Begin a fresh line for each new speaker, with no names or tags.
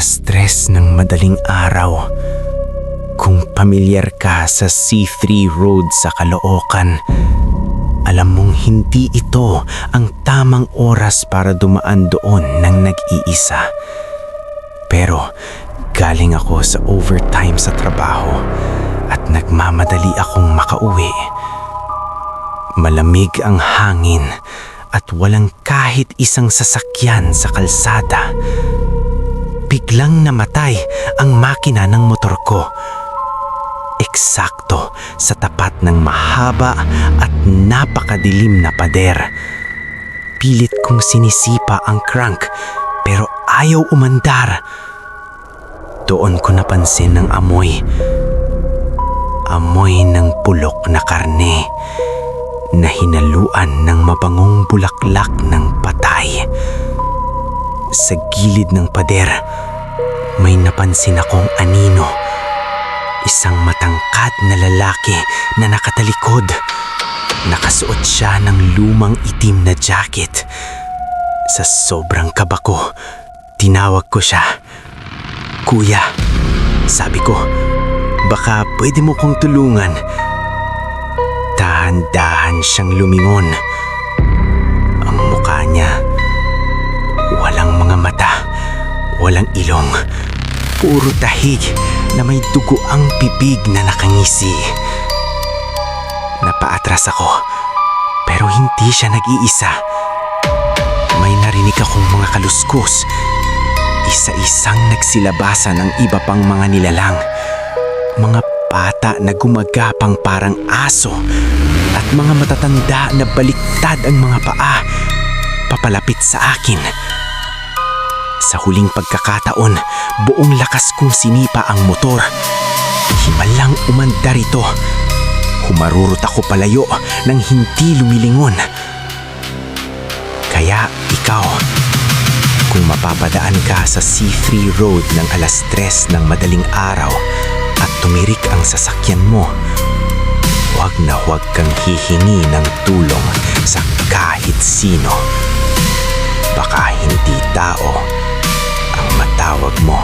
Alas 3 ng madaling araw. Kung pamilyar ka sa C3 Road sa Caloocan, alam mong hindi ito ang tamang oras para dumaan doon ng nag-iisa. Pero galing ako sa overtime sa trabaho at nagmamadali akong makauwi. Malamig ang hangin at walang kahit isang sasakyan sa kalsada. Biglang namatay ang makina ng motor ko. Eksakto sa tapat ng mahaba at napakadilim na pader. Pilit kong sinisipa ang crank pero ayaw umandar. Doon ko napansin ang amoy. Amoy ng pulok na karne na hinaluan ng mabangong bulaklak ng patay. Sa gilid ng pader, may napansin akong anino. Isang matangkad na lalaki na nakatalikod. Nakasuot siya ng lumang itim na jacket. Sa sobrang kaba ko, tinawag ko siya. "Kuya," sabi ko, "baka pwede mo kong tulungan." Dahan-dahan siyang lumingon. Ang mukha niya, walang mga mata, walang ilong, puro tahig na may dugo ang bibig na nakangisi. Napaatras ako, pero hindi siya nag-iisa. May narinig akong mga kaluskos. Isa-isang nagsilabasan ng iba pang mga nilalang. Mga bata na gumagapang parang aso at mga matatanda na baliktad ang mga paa papalapit sa akin. Sa huling pagkakataon, buong lakas kong sinipa ang motor. Himalang umandar ito. Humarurot ako palayo nang hindi lumilingon. Kaya ikaw, kung mapapadaan ka sa C3 Road ng alas 3 ng madaling araw at tumirik ang sasakyan mo, huwag na huwag kang hihingi ng tulong sa kahit sino. Baka hindi tao ang matawag mo.